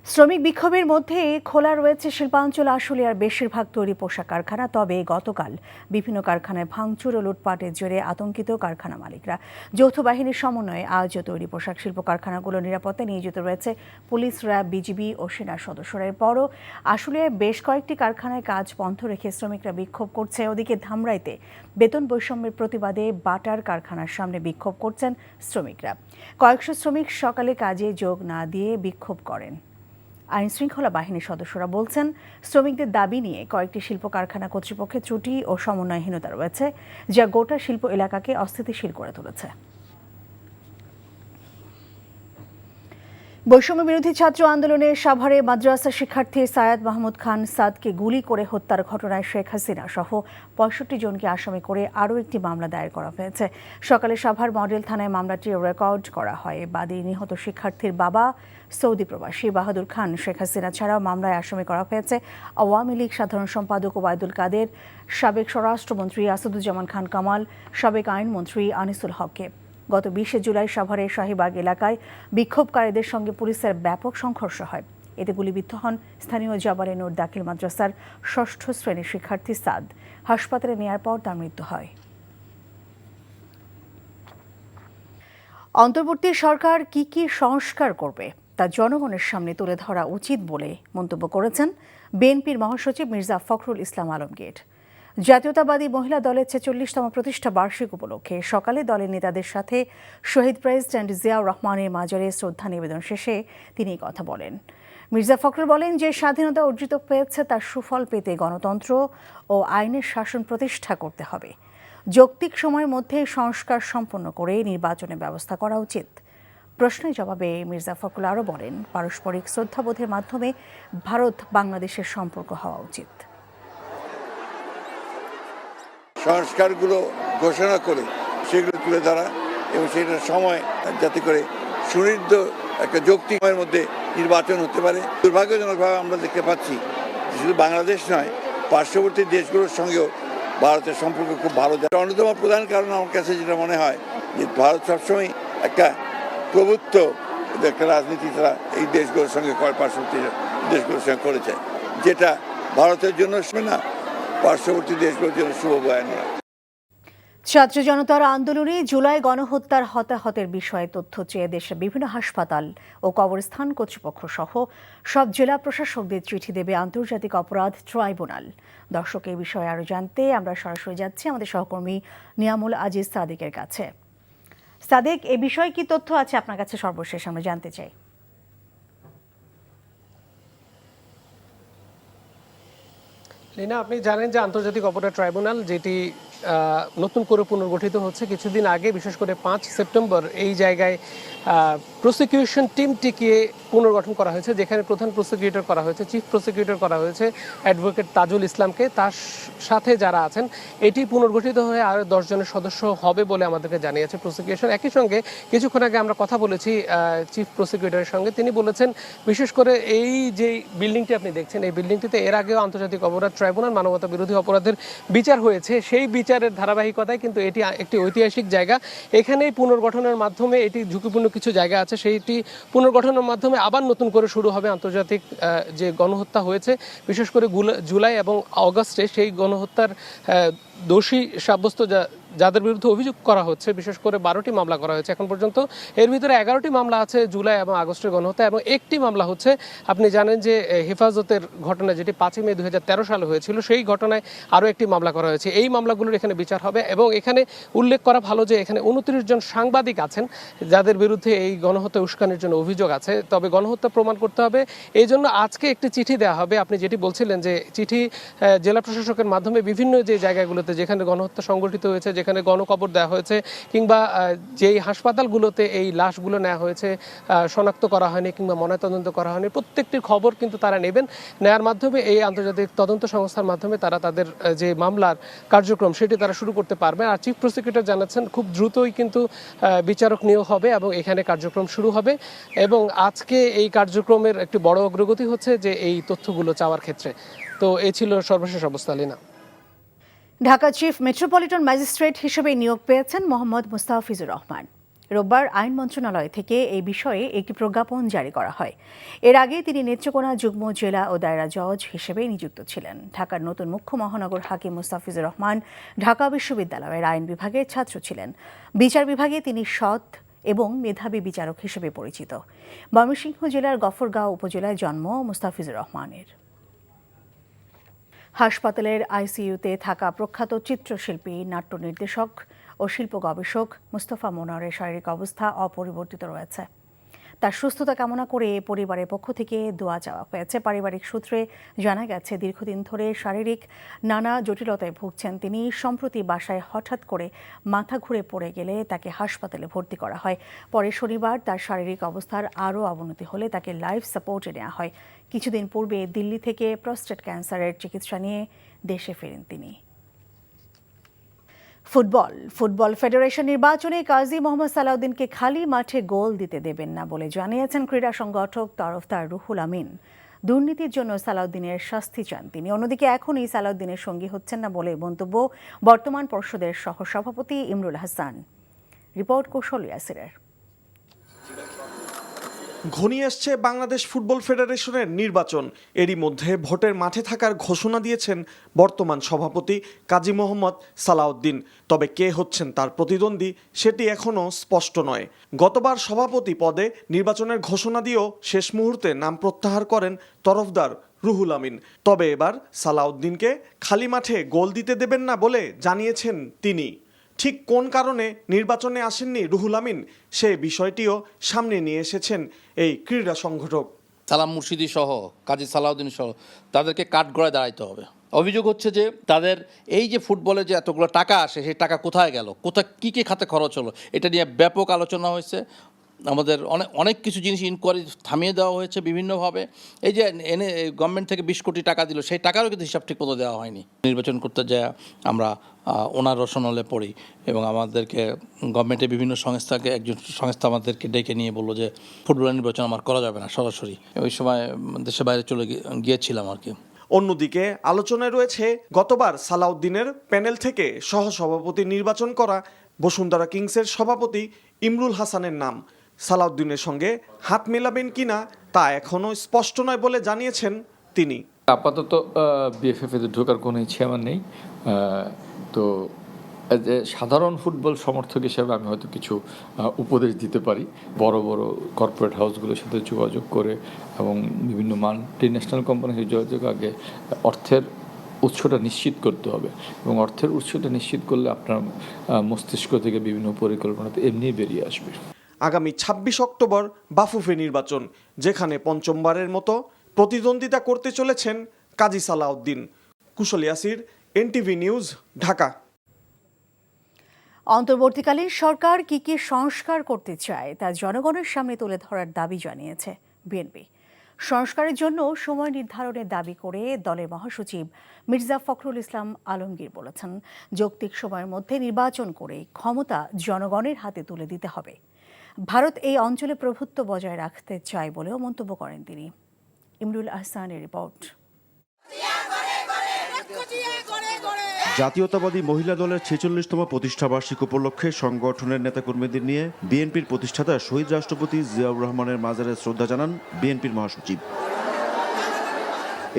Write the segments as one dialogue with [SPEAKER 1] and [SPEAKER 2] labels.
[SPEAKER 1] শ্রমিক বিক্ষোভের মধ্যে খোলা রয়েছে শিল্পাঞ্চল আশুলিয়ার বেশিরভাগ তৈরি পোশাক কারখানা। তবে গতকাল বিভিন্ন কারখানায় ভাঙচুর ও লুটপাটের জেরে আতঙ্কিত কারখানা মালিকরা। যৌথ বাহিনীর সমন্বয়ে আজও তৈরি পোশাক শিল্প কারখানাগুলোর নিরাপত্তায় নিয়োজিত রয়েছে পুলিশ, র্যাব, বিজিবি ও সেনা সদস্যরা। এরপরও আশুলিয়ায় বেশ কয়েকটি কারখানায় কাজ বন্ধ রেখে শ্রমিকরা বিক্ষোভ করছে। ওদিকে ধামরাইতে বেতন বৈষম্যের প্রতিবাদে বাটার কারখানার সামনে বিক্ষোভ করছেন শ্রমিকরা। কয়েকশো শ্রমিক সকালে কাজে যোগ না দিয়ে বিক্ষোভ করেন। আইন শৃঙ্খলা বাহিনীর সদস্যরা বলছেন, শ্রমিকদের দাবি নিয়ে কয়েকটি শিল্প কারখানা কর্তৃপক্ষের ত্রুটি ও সমন্বয়হীনতা রয়েছে, যা গোটা শিল্প এলাকাকে অস্থিতিশীল করে তুলেছে। বৈষম্য বিরোধী ছাত্র আন্দোলনে সাভারে মাদ্রাসা শিক্ষার্থী সায়াদ মাহমুদ খান সাদকে গুলি করে হত্যার ঘটনায় শেখ হাসিনা সহ ৬৫ জনকে আসামি করে আরও একটি মামলা দায়ের করা হয়েছে। সকালে সাভার মডেল থানায় মামলাটি রেকর্ড করা হয়। বাদী নিহত শিক্ষার্থীর বাবা সৌদি প্রবাসী বাহাদুর খান। শেখ হাসিনা ছাড়াও মামলায় আসামি করা হয়েছে আওয়ামী লীগ সাধারণ সম্পাদক ওবায়দুল কাদের, সাবেক স্বরাষ্ট্রমন্ত্রী আসাদুজ্জামান খান কামাল, সাবেক আইনমন্ত্রী আনিসুল হককে। গত ২০ জুলাই সাভারের শাহীবাগ এলাকায় বিক্ষোভকারীদের সঙ্গে পুলিশের ব্যাপক সংঘর্ষ হয়। এতে গুলিবিদ্ধ হন স্থানীয় জাবালে নূর দাখিল মাদ্রাসার ৬ষ্ঠ শ্রেণীর শিক্ষার্থী সাদ। হাসপাতালে নেয়ার পর তার মৃত্যু হয়। অন্তর্বর্তী সরকার কি সংস্কার করবে তা জনগণের সামনে তুলে ধরা উচিত বলে মন্তব্য করেছেন বিএনপির মহাসচিব মির্জা ফখরুল ইসলাম আলমগীর। জাতীয়তাবাদী মহিলা দলের ৪৬তম প্রতিষ্ঠা বার্ষিক উপলক্ষে সকালে দলের নেতাদের সাথে শহীদ প্রেসিডেন্ট জিয়াউর রহমানের মাজারে শ্রদ্ধা নিবেদন শেষে তিনি কথা বলেন। মির্জা ফখরুল বলেন যে স্বাধীনতা অর্জিত হয়েছে তার সুফল পেতে গণতন্ত্র ও আইনের শাসন প্রতিষ্ঠা করতে হবে। যৌক্তিক সময়ের মধ্যে সংস্কার সম্পন্ন করে নির্বাচনের ব্যবস্থা করা উচিত। প্রশ্নের জবাবে মির্জা ফখরুল আরও বলেন, পারস্পরিক শ্রদ্ধাবোধের মাধ্যমে ভারত বাংলাদেশের সম্পর্ক হওয়া উচিত।
[SPEAKER 2] সংস্কারগুলো ঘোষণা করে সেগুলো তুলে ধরা এবং সেটার সময় যাতে করে সুনির্দিষ্ট একটা যৌক্তিক সময়ের মধ্যে নির্বাচন হতে পারে। দুর্ভাগ্যজনকভাবে আমরা দেখতে পাচ্ছি শুধু বাংলাদেশ নয়, পার্শ্ববর্তী দেশগুলোর সঙ্গেও ভারতের সম্পর্ক খুব ভালো যায়। অন্যতম প্রধান কারণ আমার কাছে যেটা মনে হয় যে ভারত সবসময় একটা প্রভুত্ব একটা রাজনীতি তারা এই দেশগুলোর সঙ্গে পার্শ্ববর্তী দেশগুলোর সঙ্গে করেছে, যেটা ভারতের জন্য না, পার্শ্ববর্তী দেশগুলোর জন্য শুভ বয়ান নয়।
[SPEAKER 1] ছাত্র জনতার আন্দোলনে জুলাই গণহত্যার হতাহতের বিষয়ে তথ্য চেয়ে দেশের বিভিন্ন হাসপাতাল ও কবরস্থান কর্তৃপক্ষ সহ সব জেলা প্রশাসকদের চিঠি দেবে আন্তর্জাতিক অপরাধ ট্রাইব্যুনাল। দর্শক, এই বিষয়ে আরও জানতে আমরা সরাসরি যাচ্ছি আমাদের সহকর্মী নিয়ামুল আজিজ সাদিকের কাছে। সাদিক, এ বিষয়ে কি তথ্য আছে আপনার কাছে সর্বশেষ আমরা জানতে চাই।
[SPEAKER 3] লীনা, আপনি জানেন যে আন্তর্জাতিক অপরাধ ট্রাইব্যুনাল যেটি নতুন করে পুনর্গঠিত হচ্ছে, কিছুদিন আগে বিশেষ করে ৫ সেপ্টেম্বর এই জায়গায় প্রসিকিউশন টিমটিকে পুনর্গঠন করা হয়েছে, যেখানে প্রধান প্রসিকিউটর করা হয়েছে, চিফ প্রসিকিউটর করা হয়েছে অ্যাডভোকেট তাজুল ইসলামকে। তার সাথে যারা আছেন, এটি পুনর্গঠিত হয়ে আরও 10 জনের সদস্য হবে বলে আমাদেরকে জানিয়েছে প্রসিকিউশন। একই সঙ্গে কিছুক্ষণ আগে আমরা কথা বলেছি চিফ প্রসিকিউটরের সঙ্গে। তিনি বলেছেন বিশেষ করে এই যে বিল্ডিংটি আপনি দেখছেন, এই বিল্ডিংটিতে এর আগেও আন্তর্জাতিক অপরাধ ট্রাইব্যুনাল মানবতা বিরোধী অপরাধের বিচার হয়েছে। সেই বিচারের ধারাবাহিকতায় কিন্তু এটি একটি ঐতিহাসিক জায়গা। এখানেই পুনর্গঠনের মাধ্যমে, এটি ঝুঁকিপূর্ণ কিছু জায়গা আছে, সেইটি পুনর্গঠনের মাধ্যমে আবার নতুন করে শুরু হবে আন্তর্জাতিক যে গণহত্যা হয়েছে, বিশেষ করে জুলাই এবং আগস্টে সেই গণহত্যার দোষী সাব্যস্ত যাদের বিরুদ্ধে অভিযোগ করা হচ্ছে, বিশেষ করে 12টি মামলা করা হয়েছে এখন পর্যন্ত। এর ভিতরে 11টি মামলা আছে জুলাই এবং আগস্টের গণহত্যা, এবং একটি মামলা হচ্ছে আপনি জানেন যে হেফাজতের ঘটনা, যেটি 5 মে 2013 সালে হয়েছিল, সেই ঘটনায় আরও একটি মামলা করা হয়েছে। এই মামলাগুলোর এখানে বিচার হবে। এবং এখানে উল্লেখ করা ভালো যে এখানে 29 জন সাংবাদিক আছেন যাদের বিরুদ্ধে এই গণহত্যা উস্কানির জন্য অভিযোগ আছে। তবে গণহত্যা প্রমাণ করতে হবে, এই জন্য আজকে একটি চিঠি দেওয়া হবে। আপনি যেটি বলছিলেন যে চিঠি জেলা প্রশাসকের মাধ্যমে বিভিন্ন যে জায়গাগুলোতে যেখানে গণহত্যা সংগঠিত হয়েছে, যেখানে গণকবর দেওয়া হয়েছে, কিংবা যেই হাসপাতালগুলোতে এই লাশগুলো নেওয়া হয়েছে, শনাক্ত করা হয়নি কিংবা ময়নাতদন্ত করা হয়নি, প্রত্যেকটির খবর কিন্তু তারা নেবেন। নেওয়ার মাধ্যমে এই আন্তর্জাতিক তদন্ত সংস্থার মাধ্যমে তারা তাদের যে মামলার কার্যক্রম সেটি তারা শুরু করতে পারবে। আর চিফ প্রসিকিউটর জানাচ্ছেন খুব দ্রুতই কিন্তু বিচারক নিয়োগ হবে এবং এখানে কার্যক্রম শুরু হবে। এবং আজকে এই কার্যক্রমের একটি বড় অগ্রগতি হচ্ছে যে এই তথ্যগুলো চাওয়ার ক্ষেত্রে। তো এই ছিল সর্বশেষ অবস্থা। Leena,
[SPEAKER 1] Dhaka chief metropolitan magistrate হিসেবে নিয়োগ পেয়েছেন মোহাম্মদ মুস্তাফিজুর রহমান। রোববার আইন মন্ত্রণালয় থেকে এই বিষয়ে একটি প্রজ্ঞাপন জারি করা হয়। এর আগে তিনি নেত্রকোনা যুগ্ম জেলা ও দায়রা জজ হিসেবে নিযুক্ত ছিলেন। ঢাকার নতুন মুখ্য মহানগর হাকিম মুস্তাফিজুর রহমান ঢাকা বিশ্ববিদ্যালয়ের আইন বিভাগের ছাত্র ছিলেন। বিচার বিভাগে তিনি সৎ এবং মেধাবী বিচারক হিসেবে পরিচিত। ময়মনসিংহ জেলার গফরগাঁও উপজেলায় জন্ম মুস্তাফিজুর রহমানের। হাসপাতালের আইসিইউতে থাকা প্রখ্যাত চিত্রশিল্পী, নাট্য নির্দেশক ও শিল্প গবেষক মুস্তফা মনোয়ারের শারীরিক অবস্থা অপরিবর্তিত রয়েছে। তার সুস্থতা কামনা করে পরিবারের পক্ষ থেকে দোয়া চাওয়া হয়েছে। পারিবারিক সূত্রে জানা গেছে, দীর্ঘদিন ধরে শারীরিক নানা জটিলতায় ভুগছেন তিনি। সম্প্রতি বাসায় হঠাৎ করে মাথা ঘুরে পড়ে গেলে তাকে হাসপাতালে ভর্তি করা হয়। পরে শনিবার তার শারীরিক অবস্থার আরও অবনতি হলে তাকে লাইফ সাপোর্টে নেওয়া হয়। কিছুদিন পূর্বে দিল্লি থেকে প্রস্টেট ক্যান্সারের চিকিৎসা নিয়ে দেশে ফেরেন তিনি। ফুটবল ফেডারেশন নির্বাচনে কাজী মোহাম্মদ সালাউদ্দিনকে খালি মাঠে গোল দিতে দেবেন না বলে জানিয়েছেন ক্রীড়া সংগঠক তরফদার রুহুল আমিন। দুর্নীতির জন্য সালাউদ্দিনের শাস্তি চান তিনি। অন্যদিকে এখনই সালাউদ্দিনের সঙ্গী হচ্ছেন না বলে মন্তব্য বর্তমান পর্ষদের সহসভাপতি ইমরুল হাসান। রিপোর্ট কৌশল ইয়াসিরের।
[SPEAKER 4] ঘনিয়ে আসছে বাংলাদেশ ফুটবল ফেডারেশনের নির্বাচন। এরই মধ্যে ভোটের মাঠে থাকার ঘোষণা দিয়েছেন বর্তমান সভাপতি কাজী মোহাম্মদ সালাউদ্দিন। তবে কে হচ্ছেন তার প্রতিদ্বন্দ্বী সেটি এখনও স্পষ্ট নয়। গতবার সভাপতি পদে নির্বাচনের ঘোষণা দিয়েও শেষ মুহূর্তে নাম প্রত্যাহার করেন তরফদার রুহুল আমিন। তবে এবার সালাউদ্দিনকে খালি মাঠে গোল দিতে দেবেন না বলে জানিয়েছেন তিনি। ঠিক কোন কারণে নির্বাচনে আসেননি রুহুল আমিন, সে বিষয়টিও সামনে নিয়ে এসেছেন এই ক্রীড়া সংগঠক।
[SPEAKER 5] সালাম মুর্শিদি সহ কাজী সালাউদ্দিন সহ তাদেরকে কাঠগড়ায় দাঁড়াইতে হবে। অভিযোগ হচ্ছে যে তাদের এই যে ফুটবলে যে এতগুলো টাকা আসে, সেই টাকা কোথায় গেল, কোথায় কী কী খাতে খরচ হলো, এটা নিয়ে ব্যাপক আলোচনা হয়েছে। আমাদের অনেক কিছু জিনিস ইনকোয়ারি থামিয়ে দেওয়া হয়েছে বিভিন্নভাবে। এই যে গভর্নমেন্ট থেকে 20 কোটি টাকা দিল, সেই টাকারও কিন্তু হিসাব ঠিক মতো দেওয়া হয়নি। নির্বাচন করতে যায় আমরা ওনার রসনলে পড়ি এবং আমাদেরকে গভর্নমেন্টের বিভিন্ন সংস্থাকে একজন সংস্থা আমাদেরকে ডেকে নিয়ে বললো যে ফুটবলের নির্বাচন আমার করা যাবে না সরাসরি। ওই সময় দেশের বাইরে চলে গিয়েছিলাম আর কি।
[SPEAKER 4] অন্যদিকে আলোচনায় রয়েছে গতবার সালাউদ্দিনের প্যানেল থেকে সহসভাপতি নির্বাচন করা বসুন্ধরা কিংসের সভাপতি ইমরুল হাসানের নাম। সালাউদ্দিনের সঙ্গে হাত মেলাবেন কিনা তা এখনও স্পষ্ট নয় বলে জানিয়েছেন তিনি।
[SPEAKER 6] আপাতত বিএফএফ-এ ঢোকার কোনো ইচ্ছে আমার নেই। তো সাধারণ ফুটবল সমর্থক হিসেবে আমি হয়তো কিছু উপদেশ দিতে পারি। বড় বড় কর্পোরেট হাউসগুলোর সাথে যোগাযোগ করে এবং বিভিন্ন মাল্টিন্যাশনাল কোম্পানির সাথে যোগাযোগ আগে অর্থের উৎসটা নিশ্চিত করতে হবে এবং অর্থের উৎসটা নিশ্চিত করলে আপনার মস্তিষ্ক থেকে বিভিন্ন পরিকল্পনাতে এমনি বেরিয়ে আসবে।
[SPEAKER 4] আগামী 26 অক্টোবর বাফুফে নির্বাচন, যেখানে পঞ্চমবারের মতো প্রতিদ্বন্দ্বিতা করতে চলেছেন কাজী সালাউদ্দিন। কুশল ইয়াসির, এনটিভি নিউজ, ঢাকা।
[SPEAKER 1] অন্তর্বর্তীকালীন সরকার কি কি সংস্কার করতে চায় তা জনগণের সামনে তুলে ধরার দাবি জানিয়েছে বিএনপি। সংস্কারের জন্য সময় নির্ধারণের দাবি করে দলের মহাসচিব মির্জা ফখরুল ইসলাম আলমগীর বলেছেন, যৌক্তিক সময়ের মধ্যে নির্বাচন করে ক্ষমতা জনগণের হাতে তুলে দিতে হবে। ভারত এই অঞ্চলে প্রভুত্ব বজায় রাখতে চায় বলেও মন্তব্য করেন তিনি। ইমরুল আহসানের রিপোর্ট।
[SPEAKER 7] জাতীয়তাবাদী মহিলা দলের 46তম প্রতিষ্ঠাবার্ষিকী উপলক্ষে সংগঠনের নেতাকর্মীদের নিয়ে বিএনপির প্রতিষ্ঠাতা শহীদ রাষ্ট্রপতি জিয়াউর রহমানের মাজারে শ্রদ্ধা জানান বিএনপির মহাসচিব।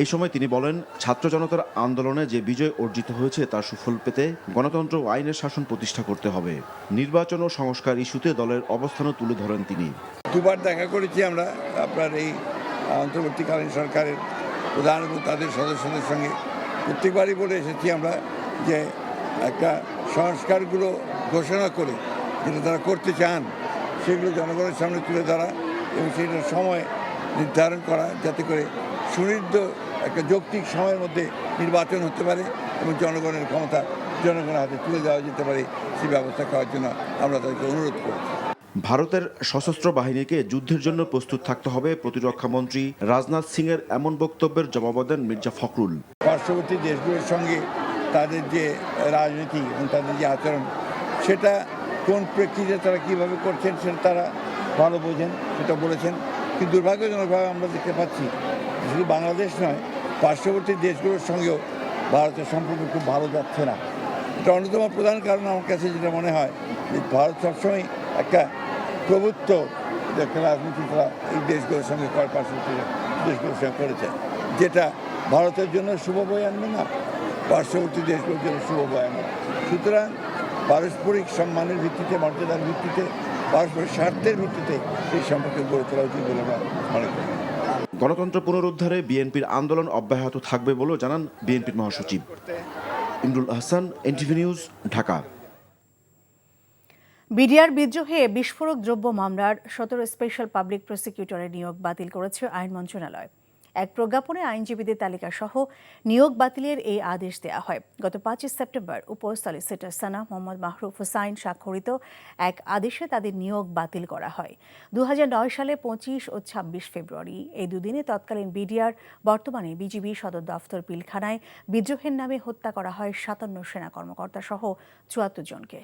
[SPEAKER 7] এই সময় তিনি বলেন, ছাত্র জনতার আন্দোলনে যে বিজয় অর্জিত হয়েছে তার সুফল পেতে গণতন্ত্র ও আইনের শাসন প্রতিষ্ঠা করতে হবে। নির্বাচন ও সংস্কার ইস্যুতে দলের অবস্থানও তুলে ধরেন তিনি।
[SPEAKER 2] দুবার দেখা করেছি আমরা আপনার এই অন্তর্বর্তীকালীন সরকারের প্রধান এবং তাদের সদস্যদের সঙ্গে। প্রত্যেকবারই বলে এসেছি আমরা যে একটা সংস্কারগুলো ঘোষণা করে যেটা তারা করতে চান সেগুলো জনগণের সামনে তুলে ধরা এবং সেটার সময় নির্ধারণ করা, যাতে করে সুনির্দিষ্ট একটা যৌক্তিক সময়ের মধ্যে নির্বাচন হতে পারে এবং জনগণের ক্ষমতা জনগণের হাতে তুলে দেওয়া যেতে পারে, সেই ব্যবস্থা করার জন্য আমরা তাদেরকে অনুরোধ করি।
[SPEAKER 7] ভারতের সশস্ত্র বাহিনীকে যুদ্ধের জন্য প্রস্তুত থাকতে হবে প্রতিরক্ষা মন্ত্রী রাজনাথ সিংয়ের এমন বক্তব্যের জবাব দেন মির্জা ফখরুল।
[SPEAKER 2] পার্শ্ববর্তী দেশগুলোর সঙ্গে তাদের যে রাজনীতি এবং তাদের যে আচরণ, সেটা কোন প্রেক্ষিতে তারা কীভাবে করছেন সেটা তারা ভালো বোঝেন, সেটা বলেছেন। কিন্তু দুর্ভাগ্যজনকভাবে আমরা দেখতে পাচ্ছি শুধু বাংলাদেশ নয়, পার্শ্ববর্তী দেশগুলোর সঙ্গেও ভারতের সম্পর্ক খুব ভালো যাচ্ছে না। এটা অন্যতম প্রধান কারণ আমার কাছে যেটা মনে হয় যে ভারত সবসময় একটা প্রভুত্ব একটা রাজনীতিটা এই দেশগুলোর সঙ্গে পার্শ্ববর্তী দেশগুলোর সঙ্গে করেছে, যেটা ভারতের জন্য শুভ বয়ে আনবে না, পার্শ্ববর্তী দেশগুলোর জন্য শুভ বয়ে আনবে। সুতরাং পারস্পরিক সম্মানের ভিত্তিতে, মর্যাদার ভিত্তিতে, পারস্পরিক স্বার্থের ভিত্তিতে সেই সম্পর্কে গড়ে তোলা উচিত বলে আমরা মনে করি।
[SPEAKER 7] গণতন্ত্র পুনরুদ্ধারে বিএনপির আন্দোলন অব্যাহত থাকবে বলেও জানান বিএনপির মহাসচিব। Imrul Ahsan, NTV news, Dhaka.
[SPEAKER 1] BDR বিদ্রোহে বিস্ফোরক দ্রব্য মামলার 17 স্পেশাল পাবলিক প্রসিকিউটরের নিয়োগ বাতিল করেছে আইন মন্ত্রণালয়। এক প্রজ্ঞাপনে আইনজীবীদের তালিকা সহ নিয়োগ বাতিলের এই আদেশ দেওয়া হয়। গত 5 সেপ্টেম্বর উপ সলিসিটর সানা মোহাম্মদ মাহরুফ হোসাইন স্বাক্ষরিত এক আদেশে তাদের নিয়োগ বাতিল করা হয়। 2009 সালে 25 ও 26 ফেব্রুয়ারি এই দুদিনে তৎকালীন বিডিআর, বর্তমানে বিজিবি সদর দফতর পিলখানায় বিদ্রোহের নামে হত্যা করা হয় 57 সেনা কর্মকর্তা সহ 74 জনকে।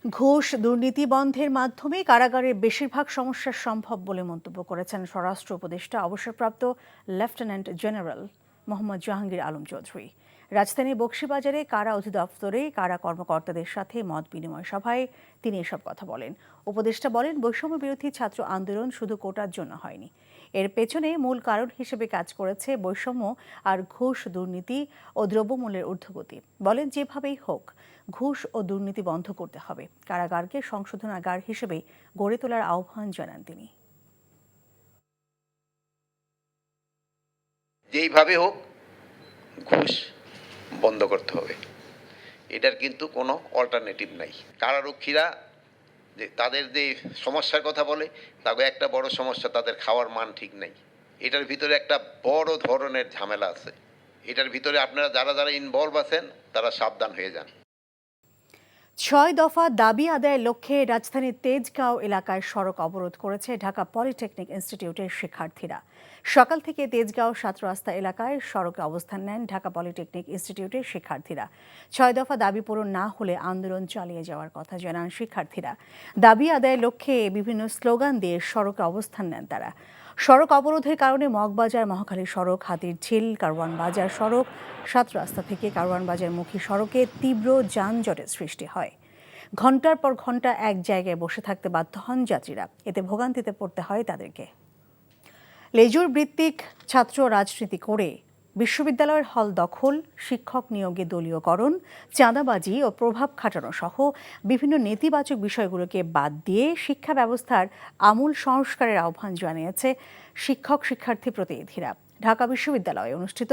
[SPEAKER 1] ঘুষ দুর্নীতি বন্ধের মাধ্যমে কারাগারের বেশিরভাগ সমস্যা সম্ভব বলে মন্তব্য করেছেন স্বরাষ্ট্র উপদেষ্টা অবসরপ্রাপ্ত লেফটেন্যান্ট জেনারেল মোহাম্মদ জাহাঙ্গীর আলম চৌধুরী। রাজধানীর বকশীবাজারে কারা অধিদপ্তরে কারা কর্মকর্তাদের সাথে মত বিনিময় সভায় তিনি এসব কথা বলেন। উপদেষ্টা বলেন, বৈষম্য বিরোধী ছাত্র আন্দোলন শুধু কোটার জন্য হয়নি, এর পেছনে মূল কারণ হিসেবে কাজ করেছে বৈষম্য আর ঘুষ, দুর্নীতি ও দ্রব্যমূল্যের ঊর্ধ্বগতি। বলেন, যেভাবেই হোক ঘুষ ও দুর্নীতি বন্ধ করতে হবে। কারাগারকে সংশোধনাগার হিসেবে গড়ে তোলার আহ্বান জানান তিনি।
[SPEAKER 8] যেইভাবে হোক ঘুষ বন্ধ করতে হবে, এটার কিন্তু কোনো অল্টারনেটিভ নাই। কারারক্ষীরা যে তাদের যে সমস্যার কথা বলে, তাকে একটা বড় সমস্যা তাদের খাওয়ার মান ঠিক নেই। এটার ভিতরে একটা বড় ধরনের ঝামেলা আছে। এটার ভিতরে আপনারা যারা যারা ইনভলভ আছেন তারা সাবধান হয়ে যান।
[SPEAKER 1] 6 দফা দাবি আদায়ের লক্ষ্যে রাজধানীর তেজগাঁও এলাকায় সড়ক অবরোধ করেছে ঢাকা পলিটেকনিক ইনস্টিটিউটের শিক্ষার্থীরা। সকাল থেকে তেজগাঁও 7 রাস্তা এলাকায় সড়কে অবস্থান নেন ঢাকা পলিটেকনিক ইনস্টিটিউটের শিক্ষার্থীরা। 6 দফা দাবি পূরণ না হলে আন্দোলন চালিয়ে যাওয়ার কথা জানান শিক্ষার্থীরা। দাবি আদায়ের লক্ষ্যে বিভিন্ন স্লোগান দিয়ে সড়কে অবস্থান নেন তারা। সড়ক অবরোধের কারণে মগবাজার মহাখালী সড়ক, হাতিরঝিল কারওয়ান বাজার সড়ক, 7 রাস্তা থেকে কারওয়ান বাজারমুখী সড়কে তীব্র যানজটের সৃষ্টি হয়। ঘণ্টার পর ঘণ্টা এক জায়গায় বসে থাকতে বাধ্য হন যাত্রীরা, এতে ভোগান্তিতে পড়তে হয় তাদেরকে। লেজুর ভিত্তিক ছাত্র রাজনীতি করে বিশ্ববিদ্যালয়ের হল দখল, শিক্ষক নিয়োগে দলীয়করণ, চাঁদাবাজি ও প্রভাব খাটানো সহ বিভিন্ন নেতিবাচক বিষয়গুলোকে বাদ দিয়ে শিক্ষা ব্যবস্থার আমূল সংস্কারের আহ্বান জানিয়েছে শিক্ষক শিক্ষার্থী প্রতিনিধিরা। ঢাকা বিশ্ববিদ্যালয়ে অনুষ্ঠিত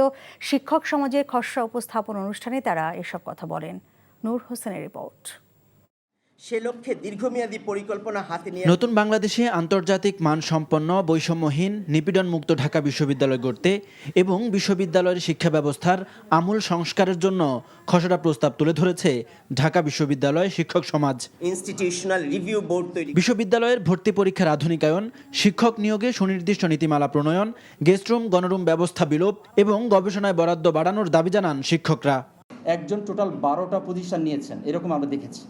[SPEAKER 1] শিক্ষক সমাজের খসড়া উপস্থাপন অনুষ্ঠানে তারা এসব কথা বলেন। নূর হোসেনের রিপোর্ট।
[SPEAKER 9] সে লক্ষ্যে দীর্ঘমেয়াদী পরিকল্পনা হাতে নিয়ে
[SPEAKER 10] নতুন বাংলাদেশে আন্তর্জাতিক মানসম্পন্ন, বৈষম্যহীন, নিপীড়নমুক্ত ঢাকা বিশ্ববিদ্যালয় গড়তে এবং বিশ্ববিদ্যালয়ের শিক্ষা ব্যবস্থার আমূল সংস্কারের জন্য খসড়া প্রস্তাব তুলে ধরেছে ঢাকা বিশ্ববিদ্যালয় শিক্ষক সমাজ।
[SPEAKER 9] ইনস্টিটিউশনাল রিভিউ বোর্ড তৈরি,
[SPEAKER 10] বিশ্ববিদ্যালয়ের ভর্তি পরীক্ষার আধুনিকায়ন, শিক্ষক নিয়োগে সুনির্দিষ্ট নীতিমালা প্রণয়ন, গেস্টরুম গণরুম ব্যবস্থা বিলোপ এবং গবেষণায় বরাদ্দ বাড়ানোর দাবি জানান শিক্ষকরা।
[SPEAKER 11] একজন টোটাল 12টা পজিশন নিয়েছেন, এরকম আমরা দেখেছি।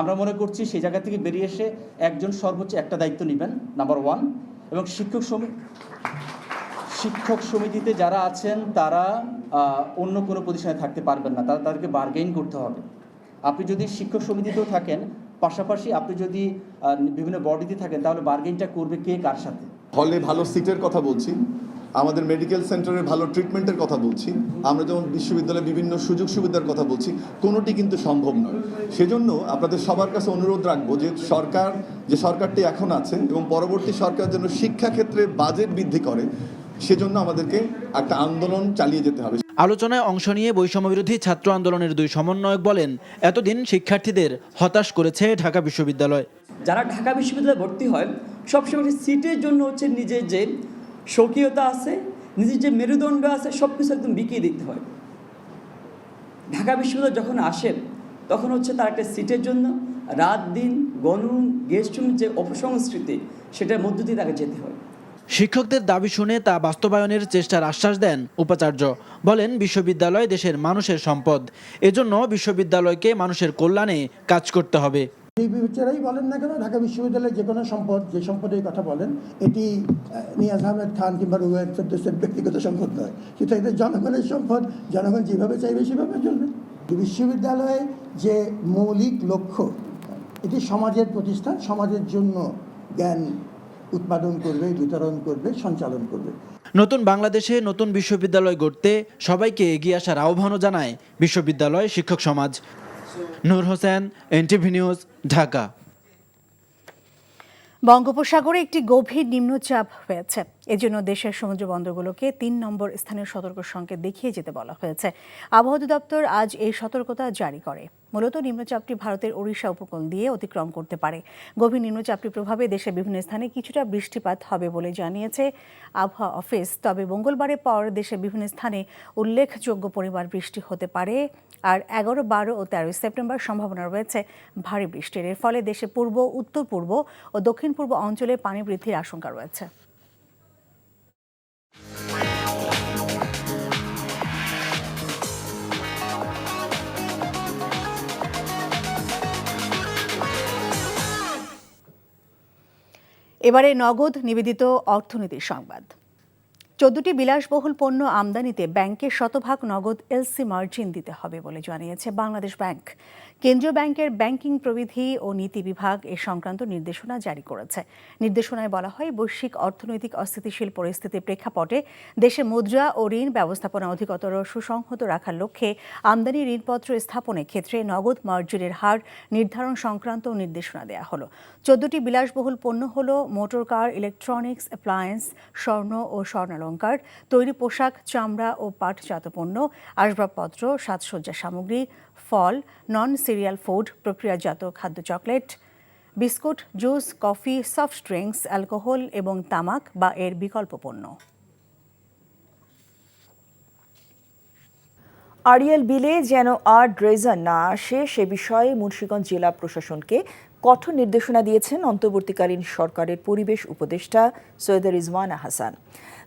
[SPEAKER 11] আমরা মনে করছি সেই জায়গা থেকে বেরিয়ে এসে একজন সর্বোচ্চ একটা দায়িত্ব নেবেন, নাম্বার 1। এবং শিক্ষক সমিতিতে যারা আছেন তারা অন্য কোনো পজিশনে থাকতে পারবেন না, তাদেরকে বার্গেইন করতে হবে। আপনি যদি শিক্ষক সমিতিতেও থাকেন, পাশাপাশি আপনি যদি বিভিন্ন বডিতে থাকেন, তাহলে বার্গেইনটা করবে কে কার সাথে।
[SPEAKER 12] হলে ভালো সিটের কথা বলছি, আমাদের মেডিকেল সেন্টারে ভালো ট্রিটমেন্টের কথা বলছি, আমরা যেমন বিশ্ববিদ্যালয়ে বিভিন্ন সুযোগ সুবিধার কথা বলছি, কোনোটি কিন্তু সম্ভব নয়। সেজন্য আপনাদের সবার কাছে অনুরোধ রাখবো যে সরকারটি এখন আছে এবং পরবর্তী সরকার যেন শিক্ষাক্ষেত্রে বাজেট বৃদ্ধি করে, সেজন্য আমাদেরকে একটা আন্দোলন চালিয়ে যেতে হবে।
[SPEAKER 10] আলোচনায় অংশ নিয়ে বৈষম্যবিরোধী ছাত্র আন্দোলনের 2 সমন্বয়ক বলেন, এতদিন শিক্ষার্থীদের হতাশ করেছে ঢাকা বিশ্ববিদ্যালয়।
[SPEAKER 13] যারা ঢাকা বিশ্ববিদ্যালয়ে ভর্তি হয় সবসময় সিটের জন্য নিজের যে স্বকীয়তা আছে, নিজের যে মেরুদণ্ড আছে, সব কিছু একদম বিকিয়ে দিতে হয়। ঢাকা বিশ্ববিদ্যালয় যখন আসে তখন তার একটা সিটের জন্য রাত দিন গণরুম, গেস্টরুম যে অপসংস্কৃতি, সেটার মধ্য দিয়ে তাকে যেতে হয়।
[SPEAKER 10] শিক্ষকদের দাবি শুনে তা বাস্তবায়নের চেষ্টার আশ্বাস দেন উপাচার্য। বলেন, বিশ্ববিদ্যালয় দেশের মানুষের সম্পদ, এজন্য বিশ্ববিদ্যালয়কে মানুষের কল্যাণে কাজ করতে হবে।
[SPEAKER 14] এই বিচারাই বলেন না কেন, ঢাকা বিশ্ববিদ্যালয়ের যে কোনো সম্পদ, যে সম্পদের কথা বলেন, এটি নিয়াজ আহমেদ খান কিংবা রুয়েট ব্যক্তিগত সম্পদ নয়, সেটা জনগণের সম্পদ। জনগণ যেভাবে চাইবে সেভাবে চলবে। বিশ্ববিদ্যালয়ে যে মৌলিক লক্ষ্য, এটি সমাজের প্রতিষ্ঠান, সমাজের জন্য জ্ঞান উৎপাদন করবে, বিতরণ করবে, সঞ্চালন করবে।
[SPEAKER 10] নতুন বাংলাদেশে নতুন বিশ্ববিদ্যালয় গড়তে সবাইকে এগিয়ে আসার আহ্বানও জানায় বিশ্ববিদ্যালয় শিক্ষক সমাজ। নূর হোসেন, এনটিভি নিউজ, ঢাকা।
[SPEAKER 1] বঙ্গোপসাগরে একটি গভীর নিম্নচাপ হয়েছে। এজন্য দেশের সমুদ্র বন্দরগুলোকে ৩ নম্বর স্থানীয় সতর্ক সংকেত দেখিয়ে যেতে বলা হয়েছে। আবহাওয়া অধিদপ্তর আজ এই সতর্কতা জারি করে। মূলত নিম্নচাপটি ভারতের ওড়িশা উপকূল দিয়ে অতিক্রম করতে পারে। গভীর নিম্নচাপটির প্রভাবে দেশের বিভিন্ন স্থানে কিছুটা বৃষ্টিপাত হবে বলে জানিয়েছে আবহাওয়া অফিস। তবে মঙ্গলবারের পর দেশের বিভিন্ন স্থানে উল্লেখযোগ্য পরিমাণ বৃষ্টি হতে পারে। আর 11, 12 ও 13 সেপ্টেম্বর সম্ভাবনা রয়েছে ভারী বৃষ্টির। এর ফলে দেশের পূর্ব, উত্তর পূর্ব ও দক্ষিণ পূর্ব অঞ্চলে পানি বৃদ্ধির আশঙ্কা রয়েছে। এবারে নগদ নিবেদিত অর্থনীতির সংবাদ। 14টি বিলাসবহুল পণ্য আমদানিতে ব্যাংকে শতভাগ নগদ এলসি মার্জিন দিতে হবে বলে জানিয়েছে বাংলাদেশ ব্যাংক। কেন্দ্রীয় ব্যাংকের ব্যাংকিং প্রবিধি ও নীতি বিভাগ এ সংক্রান্ত নির্দেশনা জারি করেছে। নির্দেশনায় বলা হয়, বৈশ্বিক অর্থনৈতিক অস্থিতিশীল পরিস্থিতির প্রেক্ষাপটে দেশে মুদ্রা ও ঋণ ব্যবস্থাপনা অধিকতর সুসংহত রাখার লক্ষ্যে আমদানি ঋণপত্র স্থাপনের ক্ষেত্রে নগদ মার্জিনের হার নির্ধারণ সংক্রান্ত নির্দেশনা দেওয়া হলো। 14টি বিলাসবহুল পণ্য হল মোটর কার, ইলেকট্রনিক্স, অ্যাপ্লায়েন্স, স্বর্ণ ও স্বর্ণালংকার, তৈরি পোশাক, চামড়া ও পাটজাত পণ্য, আসবাবপত্র, সাজসজ্জা সামগ্রী, ফল, নন সিরিয়াল ফুড, প্রক্রিয়াজাত খাদ্য, chocolate, biscuit, juice, coffee, soft drinks, alcohol এবং তামাক বা এর বিকল্প পণ্য।
[SPEAKER 15] আড়িয়াল বিলে যেন আর ড্রেজার না আসে সে বিষয়ে মুন্সিগঞ্জ জেলা প্রশাসনকে কঠোর নির্দেশনা দিয়েছেন অন্তর্বর্তীকালীন সরকারের পরিবেশ উপদেষ্টা সৈয়দ রিজওয়ানা হাসান।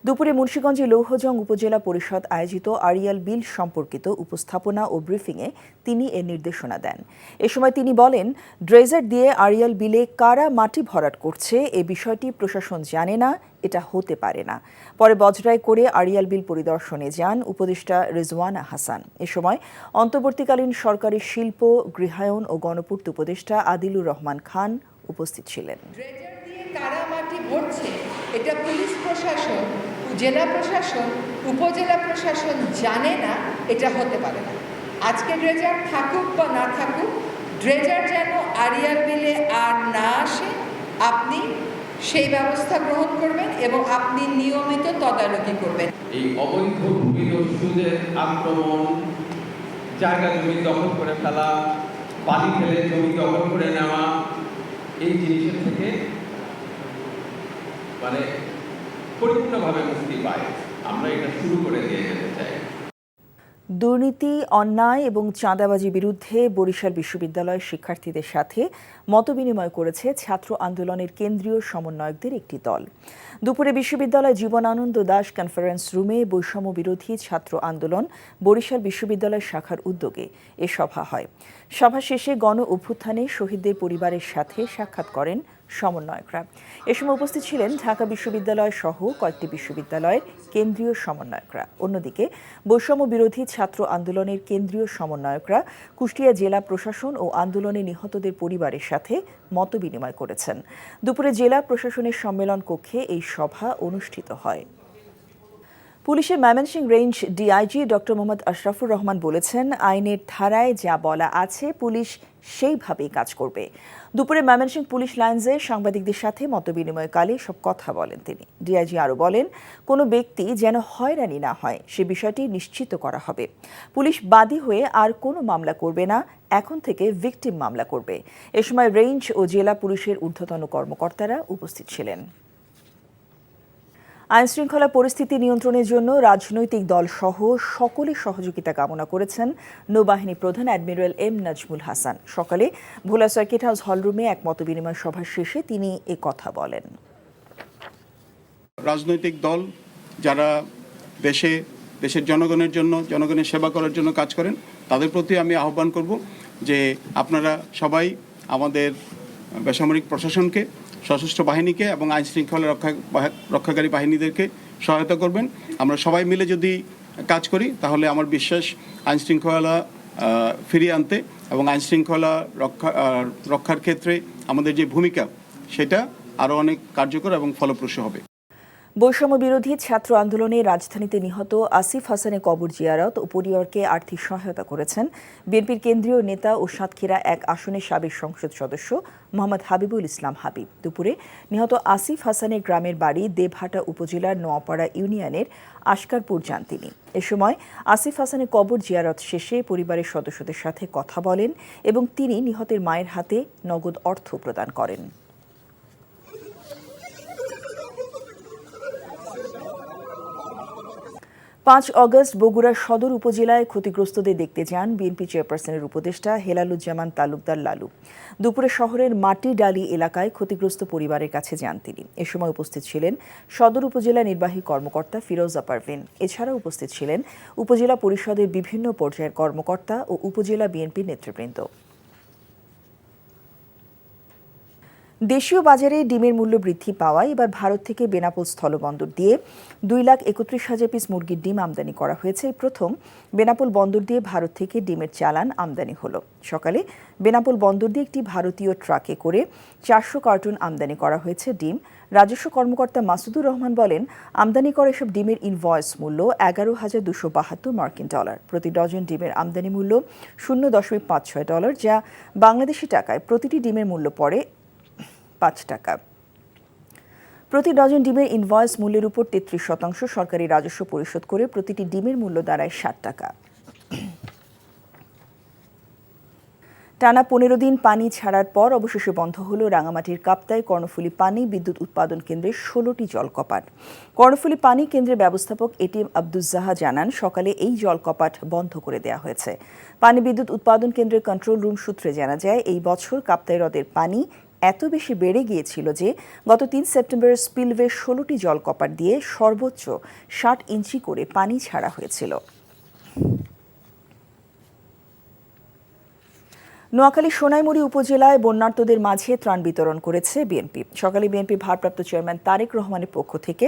[SPEAKER 15] দুপুরে মুন্সিগঞ্জে লৌহজং উপজেলা পরিষদ আয়োজিত আড়িয়াল বিল সম্পর্কিত উপস্থাপনা ও ব্রিফিংয়ে তিনি এ নির্দেশনা দেন। এ সময় তিনি বলেন, ড্রেজার দিয়ে আড়িয়াল বিলে কারা মাটি ভরাট করছে এ বিষয়টি প্রশাসন জানে না, এটা হতে পারে না। পরে বজরায় করে আড়িয়াল বিল পরিদর্শনে যান উপদেষ্টা রিজওয়ানা হাসান। এ সময় অন্তর্বর্তীকালীন সরকারি শিল্প, গৃহায়ন ও গণপূর্ত উপদেষ্টা আদিলুর রহমান খান উপস্থিত ছিলেন।
[SPEAKER 16] ড্রেজার দিয়ে কারা মাটি ভরছে এটা পুলিশ প্রশাসন, জেলা প্রশাসন, উপজেলা প্রশাসন জানে না, এটা হতে পারে না। আজকে ড্রেজার থাকুক বা না থাকুক, ড্রেজার যেন আড়িয়াল বিলে আর না আসে, আপনি সেই ব্যবস্থা গ্রহণ করবেন এবং আপনি নিয়মিত তদারকি করবেন।
[SPEAKER 17] এই অবৈধ ভূমিদস্যুদের আক্রমণ, জায়গা জমি দখল করে ফেলা, পানি ফেলে জমি দখল করে নেওয়া, এই জিনিসের থেকে মানে পরিপূর্ণভাবে মুক্তি পায়। আমরা এটা শুরু করে দিয়ে যেতে চাই।
[SPEAKER 15] দুর্নীতি, অন্যায় এবং চাঁদাবাজির বিরুদ্ধে বরিশাল বিশ্ববিদ্যালয়ের শিক্ষার্থীদের সাথে মতবিনিময় করেছে ছাত্র আন্দোলনের কেন্দ্রীয় সমন্বয়কদের একটি দল। দুপুরে বিশ্ববিদ্যালয় জীবনানন্দ দাস কনফারেন্স রুমে বৈষম্য বিরোধী ছাত্র আন্দোলন বরিশাল বিশ্ববিদ্যালয় শাখার উদ্যোগে এ সভা হয়। সভা শেষে গণ অভ্যুত্থানে শহীদদের পরিবারের সাথে সাক্ষাৎ করেন সমন্বয়করা। এ সময় উপস্থিত ছিলেন ঢাকা বিশ্ববিদ্যালয় সহ কয়েকটি বিশ্ববিদ্যালয়ের কেন্দ্রীয় সমন্বয়করা। অন্যদিকে বৈষম্য বিরোধী ছাত্র আন্দোলনের কেন্দ্রীয় সমন্বয়করা কুষ্টিয়া জেলা প্রশাসন ও আন্দোলনে নিহতদের পরিবারের সাথে মতবিনিময় করেছেন। দুপুরে জেলা প্রশাসনের সম্মেলন কক্ষে এই সভা অনুষ্ঠিত হয়। পুলিশের Mymensingh range DIG doctor Mohammad Ashrafur Rahman বলেছেন, আইনের ধারায় যা বলা আছে পুলিশ সেইভাবেই কাজ করবে। দুপুরে ময়মনসিংহ পুলিশ লাইন্সে সাংবাদিকদের সাথে মতবিনিময়কালে সব কথা বলেন তিনি। ডিআইজি আরও বলেন, কোনো ব্যক্তি যেন হয়রানি না হয় সে বিষয়টি নিশ্চিত করা হবে। পুলিশ বাদী হয়ে আর কোনো মামলা করবে না, এখন থেকে ভিকটিম মামলা করবে। এ সময় রেঞ্জ ও জেলা পুলিশের ঊর্ধ্বতন কর্মকর্তারা উপস্থিত ছিলেন। আইনশৃঙ্খলা পরিস্থিতি নিয়ন্ত্রণের জন্য রাজনৈতিক দল সহ সকলের সহযোগিতা কামনা করেছেন নৌবাহিনী প্রধান অ্যাডমিরাল এম নাজমুল হাসান। সকালে ভোলা সার্কিট হাউস হলরুমে এক মতবিনিময় সভা শেষে তিনি এ কথা বলেন।
[SPEAKER 18] রাজনৈতিক দল যারা দেশের জনগণের জন্য, জনগণের সেবা করার জন্য কাজ করেন, তাদের প্রতি আমি আহ্বান করব যে আপনারা সবাই আমাদের বেসামরিক প্রশাসনকে, সশস্ত্র বাহিনীকে এবং আইন শৃঙ্খলা রক্ষাকারী বাহিনীদেরকে সহায়তা করবেন। আমরা সবাই মিলে যদি কাজ করি তাহলে আমার বিশ্বাস আইন শৃঙ্খলা ফিরিয়ে আনতে এবং আইনশৃঙ্খলা রক্ষার ক্ষেত্রে আমাদের যে ভূমিকা সেটা আরও অনেক কার্যকর এবং ফলপ্রসূ হবে।
[SPEAKER 15] বৈষম্য বিরোধী ছাত্র আন্দোলনে রাজধানীতে নিহত আসিফ হাসানের কবর জিয়ারত ও পরিবারকে আর্থিক সহায়তা করেছেন বিএনপির কেন্দ্রীয় নেতা ও সাতক্ষীরা 1 আসনের সাবেক সংসদ সদস্য মোহাম্মদ হাবিবুল ইসলাম হাবিব। দুপুরে নিহত আসিফ হাসানের গ্রামের বাড়ি দেবহাটা উপজেলার নোয়াপাড়া ইউনিয়নের আশকারপুর যান তিনি। এ সময় আসিফ হাসানের কবর জিয়ারত শেষে পরিবারের সদস্যদের সাথে কথা বলেন এবং তিনি নিহতের মায়ের হাতে নগদ অর্থ প্রদান করেন। 5 অগস্ট বগুড়া সদর উপজেলায় ক্ষতিগ্রস্তদের দেখতে যান বিএনপি চেয়ারপারসনের উপদেষ্টা হেলালুজ্জামান তালুকদার লালু। দুপুরে শহরের মাটিডালি এলাকায় ক্ষতিগ্রস্ত পরিবারের কাছে যান তিনি। এ সময় উপস্থিত ছিলেন সদর উপজেলা নির্বাহী কর্মকর্তা ফিরোজা পারভিন। এছাড়াও উপস্থিত ছিলেন উপজেলা পরিষদের বিভিন্ন পর্যায়ের কর্মকর্তা ও উপজেলা বিএনপির নেতৃবৃন্দ। দেশীয় বাজারে ডিমের মূল্য বৃদ্ধি পাওয়ায় এবার ভারত থেকে বেনাপোল স্থলবন্দর দিয়ে 2,31,000 পিস মুরগির ডিম আমদানি করা হয়েছে। এই প্রথম বেনাপোল বন্দর দিয়ে ভারত থেকে ডিমের চালান আমদানি হলো। সকালে বেনাপোল বন্দর দিয়ে একটি ভারতীয় ট্রাকে করে 400 কার্টুন আমদানি করা হয়েছে ডিম। রাজস্ব কর্মকর্তা মাসুদুর রহমান বলেন, আমদানি করা এসব ডিমের ইনভয়েস মূল্য $11,272 মার্কিন ডলার। প্রতি ডজন ডিমের আমদানি মূল্য $0.56, যা বাংলাদেশি টাকায় প্রতিটি ডিমের মূল্য পড়ে 5 টাকা। প্রতি ডজন ডিমের ইনভয়েস মূল্যের উপর 33% সরকারি রাজস্ব পরিশোধ করে প্রতিটি ডিমের মূল্য দাঁড়ায় 60 টাকা। টানা 15 দিন পানি ছাড়ার পর অবশেষে বন্ধ হলো রাঙামাটির কাপ্তাই কর্ণফুলী পানি বিদ্যুৎ উৎপাদন কেন্দ্রের 16টি জলকপাট। কর্ণফুলী পানি কেন্দ্রের ব্যবস্থাপক এটিএম আব্দুজ্জাহা জানান, সকালে এই জলকপাট বন্ধ করে দেওয়া হয়েছে। পানি বিদ্যুৎ উৎপাদন কেন্দ্রের কন্ট্রোল রুম সূত্রে জানা যায়, এই বছর কাপ্তাই হ্রদের পানি এত বেশি বেড়ে গিয়েছিল যে গত 3 সেপ্টেম্বর স্পিলওয়ে 16টি জলকপাট দিয়ে সর্বোচ্চ 60 ইঞ্চি করে পানি ছাড়া হয়েছিল। নোয়াখালী সোনাইমুড়ি উপজেলায় বন্যার্তদের মাঝে ত্রাণ বিতরণ করেছে বিএনপি। সকালে বিএনপি ভারপ্রাপ্ত চেয়ারম্যান তারেক রহমানের পক্ষ থেকে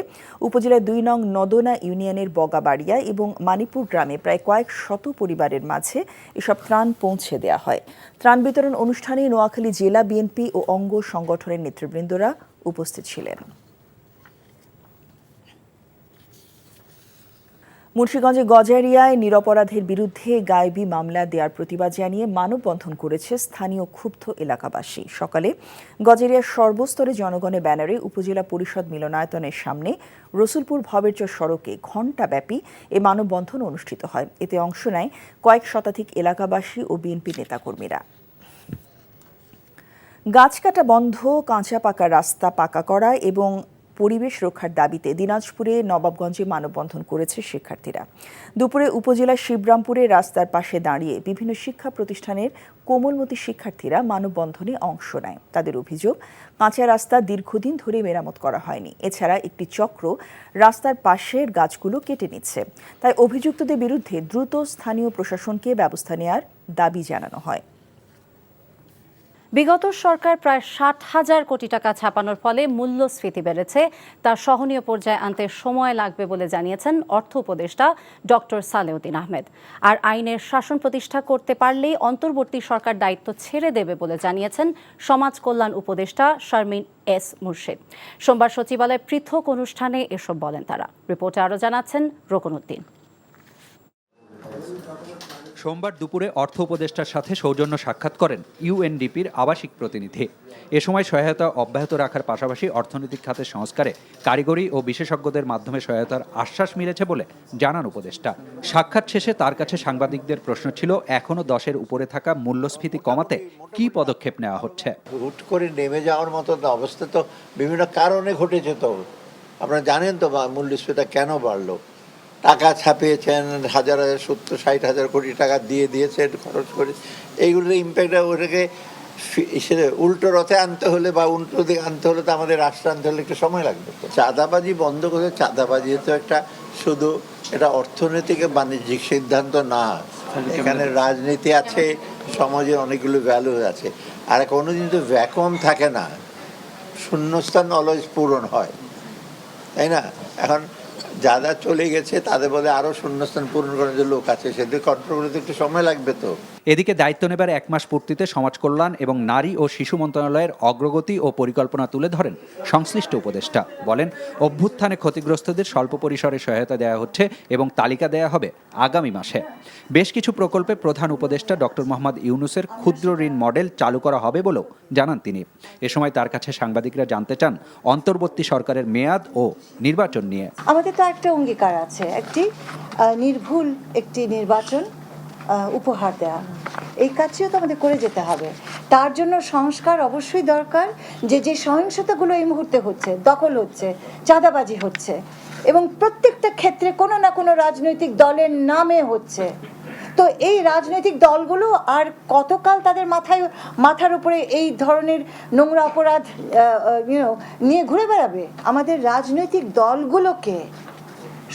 [SPEAKER 15] উপজেলার 2 নং নদনা ইউনিয়নের বগাবাড়িয়া এবং মানিপুর গ্রামে প্রায় কয়েক শত পরিবারের মাঝে এসব ত্রাণ পৌঁছে দেওয়া হয়। ত্রাণ বিতরণ অনুষ্ঠানে নোয়াখালী জেলা বিএনপি ও অঙ্গ সংগঠনের নেতৃবৃন্দরা উপস্থিত ছিলেন। মুন্সিগঞ্জে গজারিয়ায় নিরপরাধের বিরুদ্ধে গায়েবী মামলা দেওয়ার প্রতিবাদ জানিয়ে মানববন্ধন করেছে স্থানীয় ক্ষুব্ধ এলাকাবাসী। সকালে গজারিয়ার সর্বস্তরে জনগণের ব্যানারে উপজেলা পরিষদ মিলনায়তনের সামনে রসুলপুর ভবেরচর সড়কে ঘণ্টাব্যাপী এ মানববন্ধন অনুষ্ঠিত হয়। এতে অংশ নেয় কয়েক শতাধিক এলাকাবাসী ও বিএনপি নেতাকর্মীরা। গাছ কাটা বন্ধ, কাঁচা পাকা রাস্তা পাকা করা এবং পরিবেশ রক্ষার দাবিতে দিনাজপুরে নবাবগঞ্জে মানববন্ধন করেছে শিক্ষার্থীরা। দুপুরে উপজেলার শিবরামপুরে রাস্তার পাশে দাঁড়িয়ে বিভিন্ন শিক্ষা প্রতিষ্ঠানের কোমলমতি শিক্ষার্থীরা মানববন্ধনে অংশ নেয়। তাদের অভিযোগ, কাঁচা রাস্তা দীর্ঘদিন ধরে মেরামত করা হয়নি। এছাড়া একটি চক্র রাস্তার পাশের গাছগুলো কেটে নিচ্ছে। তাই অভিযুক্তদের বিরুদ্ধে দ্রুত স্থানীয় প্রশাসনকে ব্যবস্থা নেওয়ার দাবি জানানো হয়।
[SPEAKER 19] বিগত সরকার প্রায় 60,000 কোটি টাকা ছাপানোর ফলে মূল্যস্ফীতি বেড়েছে, তা সহনীয় পর্যায়ে আনতে সময় লাগবে বলে জানিয়েছেন অর্থ উপদেষ্টা ডক্টর সালেউদ্দিন আহমেদ। আর আইনের শাসন প্রতিষ্ঠা করতে পারলেই অন্তর্বর্তী সরকার দায়িত্ব ছেড়ে দেবে বলে জানিয়েছেন সমাজ কল্যাণ উপদেষ্টা শারমিন এস মুর্শিদ। সোমবার সচিবালয়ে পৃথক অনুষ্ঠানে এসব বলেন তারা। রিপোর্টে আরও জানাচ্ছেন রোকনউদ্দিন।
[SPEAKER 20] সোমবার দুপুরে অর্থ উপদেষ্টার সাথে সৌজন্য সাক্ষাৎ করেন ইউএনডিপির আবাসিক প্রতিনিধি। এ সময় সহায়তা অব্যাহত রাখার পাশাপাশি অর্থনৈতিক খাতের সংস্কারে কারিগরি ও বিশেষজ্ঞদের মাধ্যমে সহায়তার আশ্বাস মিলেছে বলে জানান উপদেষ্টা। সাক্ষাৎ শেষে তার কাছে সাংবাদিকদের প্রশ্ন ছিল, এখনো 10-এর উপরে থাকা মূল্যস্ফীতি কমাতে কি পদক্ষেপ নেওয়া হচ্ছে।
[SPEAKER 21] হুট করে নেমে যাওয়ার মতো অবস্থা তো বিভিন্ন কারণে ঘটেছে। তো আপনারা জানেন তো মূল্যস্ফীতি কেন বাড়লো। টাকা ছাপিয়েছেন, 70,000-60,000 কোটি টাকা দিয়েছেন, খরচ করে। এইগুলোর ইম্প্যাক্ট ওটাকে উল্টো রথে আনতে হলে বা উল্টো দিকে আনতে হলে তো আমাদের রাষ্ট্র আনতে হলে একটু সময় লাগবে। চাঁদাবাজি বন্ধ করে, চাঁদাবাজি তো একটা শুধু এটা অর্থনৈতিক বাণিজ্যিক সিদ্ধান্ত না, এখানে রাজনীতি আছে, সমাজের অনেকগুলো ভ্যালু আছে। আর কোনোদিন তো ভ্যাকুয়াম থাকে না, শূন্যস্থান অলওয়েজ পূরণ হয়, তাই না? এখন যা যা চলে গেছে তাদের বলে আরও শূন্যস্থান পূরণ করার যে লোক আছে সেদের কন্ট্রোল করতে একটু সময় লাগবে তো।
[SPEAKER 20] এদিকে দায়িত্ব নেবার 1 মাস পূর্তিতে সমাজ কল্যাণ এবং নারী ও শিশু মন্ত্রণালয়ের অগ্রগতি ও পরিকল্পনা তুলে ধরেন সংশ্লিষ্ট উপদেষ্টা। বলেন, অভ্যুত্থানে ক্ষতিগ্রস্তদের স্বল্প পরিসরে সহায়তা দেওয়া হচ্ছে এবং তালিকা দেওয়া হবে আগামী মাসে। বেশ কিছু প্রকল্পে প্রধান উপদেষ্টা ডক্টর মোহাম্মদ ইউনূসের ক্ষুদ্র ঋণ মডেল চালু করা হবে বলেও জানান তিনি। এ সময় তার কাছে সাংবাদিকরা জানতে চান অন্তর্বর্তী সরকারের মেয়াদ ও নির্বাচন নিয়ে।
[SPEAKER 3] আমাদের তো একটা অঙ্গীকার আছে, একটি নির্ভুল একটি নির্বাচন উপহার দেওয়া। এই কাজটিও তো আমাদের করে যেতে হবে। তার জন্য সংস্কার অবশ্যই দরকার। যে সহিংসতাগুলো এই মুহূর্তে হচ্ছে, দখল হচ্ছে, চাঁদাবাজি হচ্ছে এবং প্রত্যেকটা ক্ষেত্রে কোনো না কোনো রাজনৈতিক দলের নামে হচ্ছে, তো এই রাজনৈতিক দলগুলো আর কতকাল তাদের মাথার উপরে এই ধরনের নোংরা অপরাধ নিয়ে ঘুরে বেড়াবে? আমাদের রাজনৈতিক দলগুলোকে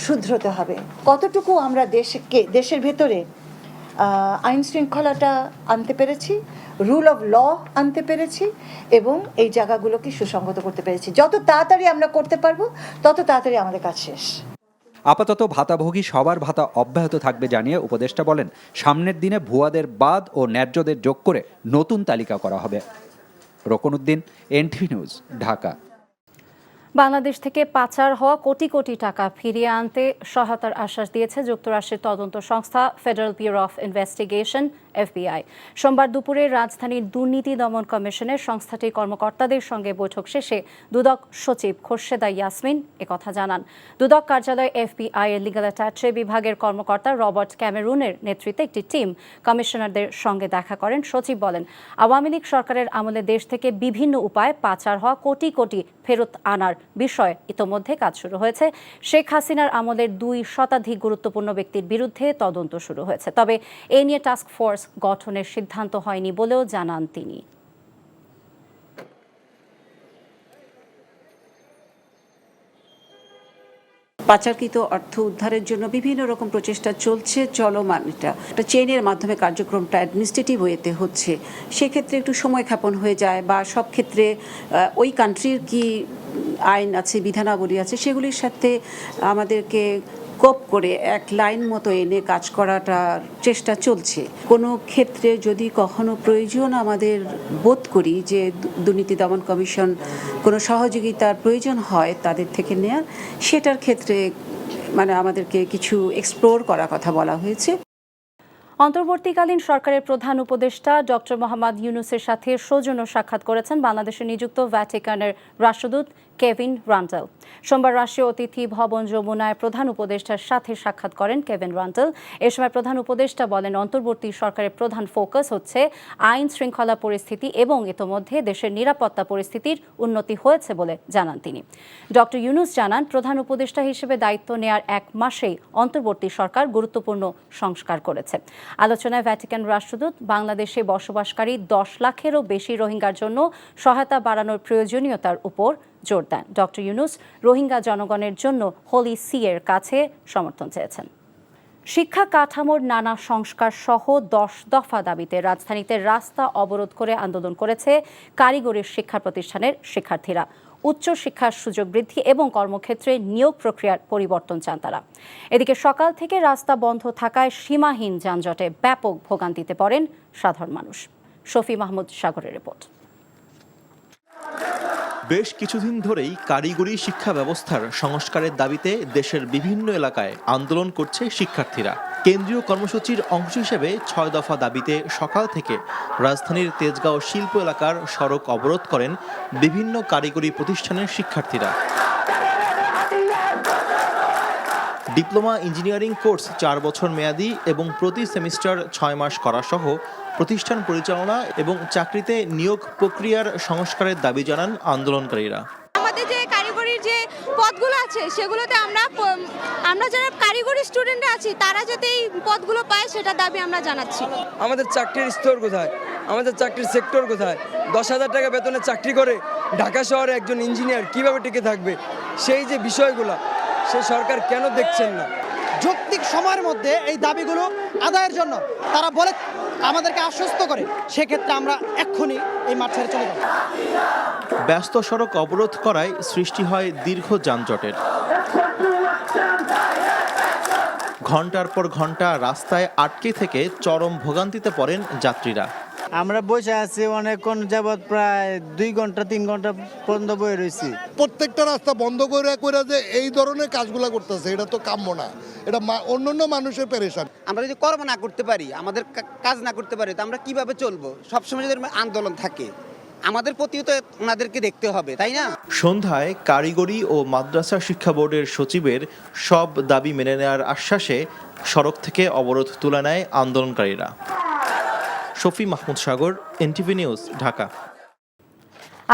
[SPEAKER 3] শুধরাতে হবে। কতটুকু আমরা দেশের ভেতরে আইন শৃঙ্খলাটা আনতে পেরেছি, রুল অফ ল আনতে পেরেছি এবং এই জায়গাগুলোকে সুসংগত করতে পেরেছি। যত তাড়াতাড়ি আমরা করতে পারবো তত তাড়াতাড়ি আমাদের কাজ শেষ।
[SPEAKER 20] আপাতত ভাতাভোগী সবার ভাতা অব্যাহত থাকবে জানিয়ে উপদেষ্টা বলেন, সামনের দিনে ভুয়াদের বাদ ও ন্যায্যদের যোগ করে নতুন তালিকা করা হবে। Roknuddin, NTV news, Dhaka.
[SPEAKER 19] বাংলাদেশ থেকে পাচার হওয়া কোটি কোটি টাকা ফিরিয়ে আনতে সহায়তার আশ্বাস দিয়েছে যুক্তরাষ্ট্রের তদন্ত সংস্থা federal bureau of investigation FBI। সোমবার দুপুরে রাজধানীর দুর্নীতি দমন কমিশনের সংস্থাটির কর্মকর্তাদের সঙ্গে বৈঠক শেষে দুদক সচিব খোরশেদা ইয়াসমিন একথা জানান। দুদক কার্যালয় FBI এর লিগ্যাল অ্যাটাচে বিভাগের কর্মকর্তা রবার্ট ক্যামেরুনের নেতৃত্বে একটি টিম কমিশনারদের সঙ্গে দেখা করেন। সচিব বলেন, আওয়ামী লীগ সরকারের আমলে দেশ থেকে বিভিন্ন উপায়ে পাচার হওয়া কোটি কোটি ফেরত আনার বিষয়ে ইতোমধ্যে কাজ শুরু হয়েছে। শেখ হাসিনার আমলের 2 শতাধিক গুরুত্বপূর্ণ ব্যক্তির বিরুদ্ধে তদন্ত শুরু হয়েছে। তবে এ নিয়ে টাস্ক ফোর্স গঠনের সিদ্ধান্ত হয়নি বলেও জানান তিনি।
[SPEAKER 22] পাচারকৃত অর্থ উদ্ধারের জন্য বিভিন্ন রকম প্রচেষ্টা চলছে, চলমান। এটা চেইনের মাধ্যমে কার্যক্রমটা অ্যাডমিনিস্ট্রেটিভ ওয়েতে হচ্ছে, সেক্ষেত্রে একটু সময় ক্ষেপণ হয়ে যায় বা সব ক্ষেত্রে ওই কান্ট্রির কি আইন আছে, বিধানাবলী আছে, সেগুলির সাথে আমাদেরকে কোপ করে এক লাইন মতো এনে কাজ করাটার চেষ্টা চলছে। কোনো ক্ষেত্রে যদি কখনো প্রয়োজন আমাদের বোধ করি যে দুর্নীতি দমন কমিশন কোনো সহযোগিতার প্রয়োজন হয় তাদের থেকে নেয়ার, সেটার ক্ষেত্রে আমাদেরকে কিছু এক্সপ্লোর করার কথা বলা হয়েছে।
[SPEAKER 19] অন্তর্বর্তীকালীন সরকারের প্রধান উপদেষ্টা ডক্টর মোহাম্মদ ইউনূসের সাথে সৌজন্য সাক্ষাৎ করেছেন বাংলাদেশে নিযুক্ত ভ্যাটিকানের রাষ্ট্রদূত কেভিন রান্টেল। সোমবার রাষ্ট্রীয় অতিথি ভবন যমুনায় প্রধান উপদেষ্টার সাথে সাক্ষাৎ করেন কেভিন রান্টেল। এ সময় প্রধান উপদেষ্টা বলেন, অন্তর্বর্তী সরকারের প্রধান ফোকাস হচ্ছে আইন শৃঙ্খলা পরিস্থিতি এবং ইতোমধ্যে দেশের নিরাপত্তা পরিস্থিতির উন্নতি হয়েছে বলে জানান তিনি। ডক্টর ইউনূস জানান, প্রধান উপদেষ্টা হিসেবে দায়িত্ব নেয়ার 1 মাসেই অন্তর্বর্তী সরকার গুরুত্বপূর্ণ সংস্কার করেছে। আলোচনায় ভ্যাটিকান রাষ্ট্রদূত বাংলাদেশে বসবাসকারী 10 লাখেরও বেশি রোহিঙ্গার জন্য সহায়তা বাড়ানোর প্রয়োজনীয়তার উপর জোর দেন। ডক্টর ইউনূস রোহিঙ্গা জনগণের জন্য হোলি সি এর কাছে সমর্থন চেয়েছেন। শিক্ষা কাঠামোর নানা সংস্কার সহ 10 দফা দাবিতে রাজধানীতে রাস্তা অবরোধ করে আন্দোলন করেছে কারিগরি শিক্ষা প্রতিষ্ঠানের শিক্ষার্থীরা। উচ্চশিক্ষার সুযোগ বৃদ্ধি এবং কর্মক্ষেত্রে নিয়োগ প্রক্রিয়ার পরিবর্তন চান তারা। এদিকে সকাল থেকে রাস্তা বন্ধ থাকায় সীমাহীন যানজটে ব্যাপক ভোগান্তিতে পড়েন সাধারণ মানুষ। শফি মাহমুদ সাগরের রিপোর্ট।
[SPEAKER 23] বেশ কিছুদিন ধরেই কারিগরি শিক্ষা ব্যবস্থার সংস্কারের দাবিতে দেশের বিভিন্ন এলাকায় আন্দোলন করছে শিক্ষার্থীরা। কেন্দ্রীয় কর্মসূচির অংশ হিসেবে 6 দফা দাবিতে সকাল থেকে রাজধানীর তেজগাঁও শিল্প এলাকার সড়ক অবরোধ করেন বিভিন্ন কারিগরি প্রতিষ্ঠানের শিক্ষার্থীরা। ডিপ্লোমা ইঞ্জিনিয়ারিং কোর্স 4 বছর মেয়াদি এবং প্রতি সেমিস্টার 6 মাস করা সহ প্রতিষ্ঠান পরিচালনা এবং চাকরিতে নিয়োগ প্রক্রিয়ার সংস্কারের দাবি জানান আন্দোলনকারীরা।
[SPEAKER 24] আমাদের যে কারিগরির যে পদগুলো আছে সেগুলোতে আমরা যারা কারিগরি স্টুডেন্টরা আছি তারা যাতে এই পদগুলো পায় সেটা দাবি আমরা জানাচ্ছি।
[SPEAKER 25] আমাদের চাকরির স্তর কোথায়, আমাদের চাকরির সেক্টর কোথায়? 10,000 টাকা বেতনে চাকরি করে ঢাকা শহরে একজন ইঞ্জিনিয়ার কিভাবে টিকে থাকবে? সেই যে বিষয়গুলো সে সরকার কেন দেখছেন না?
[SPEAKER 26] যৌক্তিক সময়ের মধ্যে এই দাবিগুলো আদায়ের জন্য তারা বলে আমাদেরকে আশ্বস্ত করে, সেক্ষেত্রে আমরা এক্ষুনি এই মাঠ ছেড়ে চলে যাব।
[SPEAKER 23] ব্যস্ত সড়ক অবরোধ করায় সৃষ্টি হয় দীর্ঘ যানজটের। ঘন্টার পর ঘন্টা রাস্তায় আটকে থেকে চরম ভোগান্তিতে পড়েন যাত্রীরা।
[SPEAKER 2] আমরা বসে আছি অনেকক্ষণ যাবৎ, প্রায় 2 ঘন্টা 3 ঘন্টা পর্যন্ত বয়ে রয়েছি।
[SPEAKER 4] প্রত্যেকটা রাস্তা বন্ধ করে যে এই ধরনের কাজগুলা করতেছে, এটা তো কাম্য না, এটা অন্যান্য মানুষের পেরেশান।
[SPEAKER 5] আমরা যদি কর্ম না করতে পারি, আমাদের কাজ না করতে পারি, তো আমরা কিভাবে চলবো? সবসময় যদি আন্দোলন থাকে, আমাদের প্রতিও তো ওনাদেরকে দেখতে হবে, তাই না?
[SPEAKER 23] সন্ধ্যায় কারিগরি ও মাদ্রাসা শিক্ষা বোর্ডের সচিবের সব দাবি মেনে নেওয়ার আশ্বাসে সড়ক থেকে অবরোধ তুলে নেয় আন্দোলনকারীরা। শফি মাহমুদ সাগর, এনটিভি নিউজ, ঢাকা।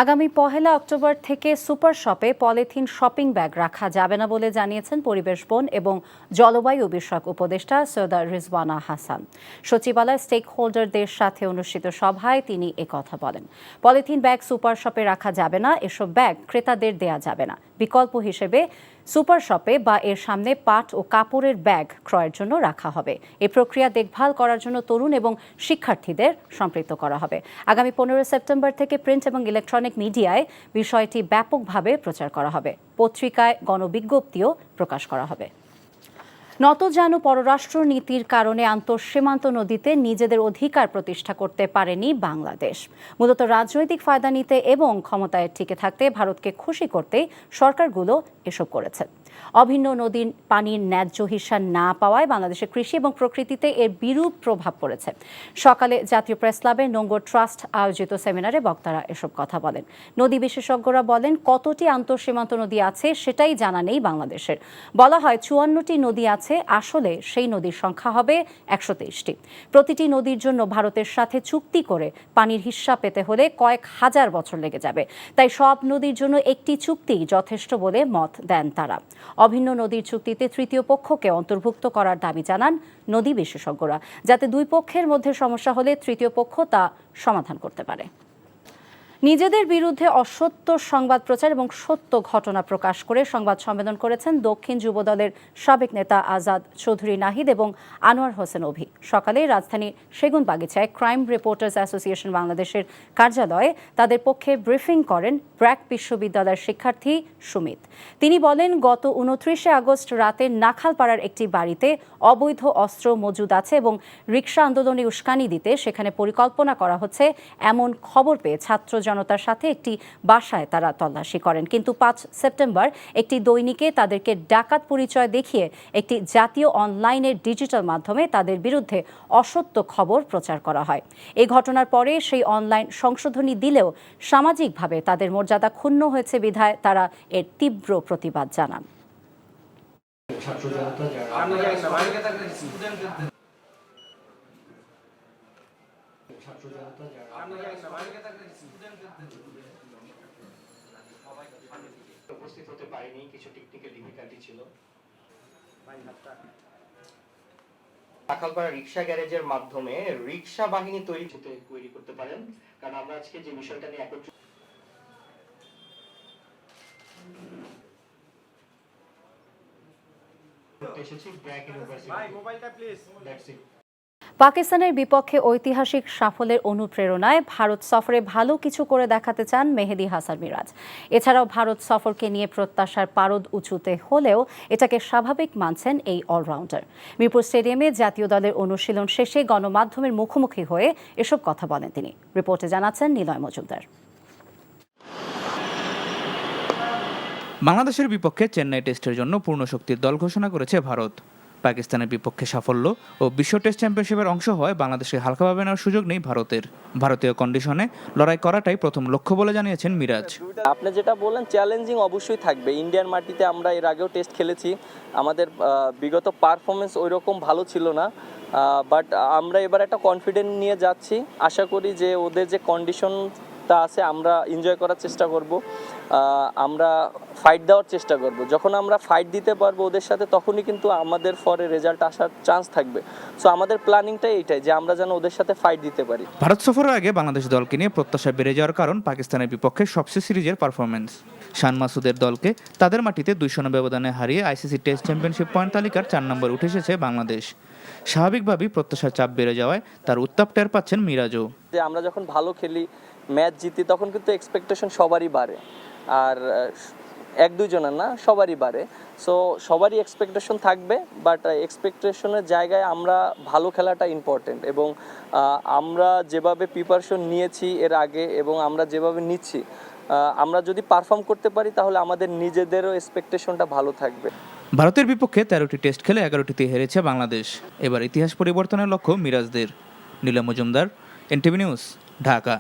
[SPEAKER 19] আগামী 1 অক্টোবর থেকে সুপার শপে পলিথিন শপিং ব্যাগ রাখা যাবে না বলে জানিয়েছেন পরিবেশ, বন এবং জলবায়ু বিষয়ক উপদেষ্টা সৈয়দা রিজওয়ানা হাসান। সচিবালয় স্টেক হোল্ডারদের সাথে অনুষ্ঠিত সভায় তিনি একথা বলেন। পলিথিন ব্যাগ সুপার শপে রাখা যাবে না, এসব ব্যাগ ক্রেতাদের দেয়া যাবে না। বিকল্প হিসেবে সুপার শপে বা এর সামনে পাট ও কাপড়ের ব্যাগ ক্রয়ের জন্য রাখা হবে। এই প্রক্রিয়া দেখভাল করার জন্য তরুণ এবং শিক্ষার্থীদের সম্পৃক্ত করা হবে। আগামী 15 সেপ্টেম্বর থেকে প্রিন্ট এবং ইলেকট্রনিক মিডিয়ায় বিষয়টি ব্যাপকভাবে প্রচার করা হবে। পত্রিকায় গণবিজ্ঞপ্তিও প্রকাশ করা হবে। নতজানু পররাষ্ট্র নীতির কারণে আন্তঃসীমান্ত নদীতে নিজেদের অধিকার প্রতিষ্ঠা করতে পারেনি বাংলাদেশ। মূলত রাজনৈতিক ফায়দা নিতে এবং ক্ষমতায় টিকে থাকতে ভারতকে খুশি করতে সরকারগুলো এসব করেছে। অভিন্ন নদীর পানির ন্যায্য হিস্যা না পাওয়ায় বাংলাদেশের কৃষি এবং প্রকৃতিতে এর বিরূপ প্রভাব পড়েছে। সকালে জাতীয় প্রেস ক্লাবে নোঙ্গর ট্রাস্ট আয়োজিত সেমিনারে বক্তারা এসব কথা বলেন। নদী বিশেষজ্ঞরা বলেন, কতটি আন্তঃসীমান্ত নদী আছে সেটাই জানা নেই বাংলাদেশের। বলা হয় 54টি নদী আছে, আসলে সেই নদীর সংখ্যা হবে 123টি। প্রতিটি নদীর জন্য ভারতের সাথে চুক্তি করে পানির হিস্যা পেতে হলে কয়েক হাজার বছর লেগে যাবে। তাই সব নদীর জন্য একটি চুক্তি যথেষ্ট বলে মত দেন তারা। অভিন্ন নদীর চুক্তিতে তৃতীয় পক্ষকে অন্তর্ভুক্ত করার দাবি জানান নদী বিশেষজ্ঞরা, যাতে দুই পক্ষের মধ্যে সমস্যা হলে তৃতীয় পক্ষ তা সমাধান করতে পারে। নিজেদের বিরুদ্ধে অসত্য সংবাদ প্রচার এবং সত্য ঘটনা প্রকাশ করে সংবাদ সম্মেলন করেছেন দক্ষিণ যুবদলের সাবেক নেতা আজাদ চৌধুরী নাহিদ এবং আনোয়ার হোসেন অভি। সকালে রাজধানীর সেগুনবাগিচায় ক্রাইম রিপোর্টার্স অ্যাসোসিয়েশন বাংলাদেশের কার্যালয়ে তাদের পক্ষে ব্রিফিং করেন ব্র্যাক বিশ্ববিদ্যালয়ের শিক্ষার্থী সুমিত। তিনি বলেন, গত 29 আগস্ট রাতে নাখালপাড়ার একটি বাড়িতে অবৈধ অস্ত্র মজুদ আছে এবং রিকশা আন্দোলনে উস্কানি দিতে সেখানে পরিকল্পনা করা হচ্ছে এমন খবর পেয়ে ছাত্র জনতার সাথে একটি বাসায় তারা তল্লাশি করেন। কিন্তু 5 সেপ্টেম্বর একটি দৈনিকে তাদেরকে ডাকাত পরিচয় দেখিয়ে একটি জাতীয় অনলাইনের ডিজিটাল মাধ্যমে তাদের বিরুদ্ধে অসত্য খবর প্রচার করা হয়। এই ঘটনার পরে সেই অনলাইন সংশোধনী দিলেও সামাজিকভাবে তাদের মর্যাদা ক্ষুণ্ণ হয়েছে বিধায় তারা এর তীব্র প্রতিবাদ জানান।
[SPEAKER 6] উপস্থিত হতে পারেনি, কিছু টেকনিক্যাল ডিফিকাল্টি ছিল। নাখালপাড়া রিকশা গ্যারেজের মাধ্যমে রিকশা বাহিনী তৈরি করতে পারেন, কারণ আমরা আজকে যে বিষয়টা নিয়ে একত্রিত এসেছি ব্র্যাক ইউনিভার্সিটি।
[SPEAKER 19] পাকিস্তানের বিপক্ষে ঐতিহাসিক সাফল্যের অনুপ্রেরণায় ভারত সফরে ভালো কিছু করে দেখাতে চান মেহেদী হাসান মিরাজ। এছাড়াও ভারত সফরকে নিয়ে প্রত্যাশার পারদ উঁচুতে হলেও এটাকে স্বাভাবিক মানছেন এই অলরাউন্ডার। মিরপুর স্টেডিয়ামে জাতীয় দলের অনুশীলন শেষে গণমাধ্যমের মুখোমুখি হয়ে এসব কথা বলেন তিনি। রিপোর্টে জানাচ্ছেন নিলয় মজুমদার।
[SPEAKER 7] বাংলাদেশের বিপক্ষে চেন্নাই টেস্টের জন্য পূর্ণ শক্তির দল ঘোষণা করেছে ভারত। পাকিস্তানের বিপক্ষে সাফল্য ও বিশ্ব টেস্ট চ্যাম্পিয়নশিপের অংশ হওয়ায় বাংলাদেশকে হালকাভাবে নেওয়ার সুযোগ নেই ভারতের। ভারতীয় কন্ডিশনে লড়াই করাটাই প্রথম লক্ষ্য বলে জানিয়েছেন মিরাজ।
[SPEAKER 8] আপনি যেটা বললেন, চ্যালেঞ্জিং অবশ্যই থাকবে। ইন্ডিয়ান মাটিতে আমরা এর আগেও টেস্ট খেলেছি, আমাদের বিগত পারফরমেন্স ওই রকম ভালো ছিল না, বাট আমরা এবার একটা কনফিডেন্স নিয়ে যাচ্ছি। আশা করি যে ওদের যে কন্ডিশনটা আছে আমরা এনজয় করার চেষ্টা করব, আমরা ফাইট দেওয়ার চেষ্টা করব। যখন আমরা ফাইট দিতে পারবো ওদের সাথে, তখনই কিন্তু আমাদের ফরে রেজাল্ট আসার চান্স থাকবে। সো আমাদের প্ল্যানিংটাই এইটাই যে আমরা যেন ওদের সাথে ফাইট দিতে পারি।
[SPEAKER 7] ভারত সফরের আগে বাংলাদেশ দলকে নিয়ে প্রত্যাশা বেড়ে যাওয়ার কারণ পাকিস্তানের বিপক্ষে সবচেয়ে সিরিজের পারফরমেন্স। শান মাসুদের দলকে তাদের মাটিতে 2-0 ব্যবধানে হারিয়ে আইসিসি টেস্ট চ্যাম্পিয়নশিপ পয়েন্ট তালিকার 4 নম্বর উঠে এসেছে বাংলাদেশ। স্বাভাবিকভাবেই প্রত্যাশার চাপ বেড়ে যাওয়ায় তার উত্তাপ টের পাচ্ছেন মিরাজও।
[SPEAKER 8] যে আমরা যখন ভালো খেলি, ম্যাচ জিতি, তখন কিন্তু এক্সপেকটেশন সবারই বাড়ে। আর এক দুইজনের না, সবারই বাড়ে। সো সবারই এক্সপেকটেশন থাকবে, বাট এক্সপেকটেশনের জায়গায় আমরা ভালো খেলাটা ইম্পর্টেন্ট, এবং আমরা যেভাবে প্রিপারেশন নিয়েছি এর আগে এবং আমরা যেভাবে নিচ্ছি, আমরা যদি পারফর্ম করতে পারি তাহলে আমাদের নিজেদেরও এক্সপেকটেশনটা ভালো থাকবে।
[SPEAKER 7] ভারতের বিপক্ষে 13টি টেস্ট খেলে 11টিতে হেরেছে বাংলাদেশ। এবার ইতিহাস পরিবর্তনের লক্ষ্য মিরাজদের। নীলা মজুমদার, এনটিভি নিউজ, ঢাকা।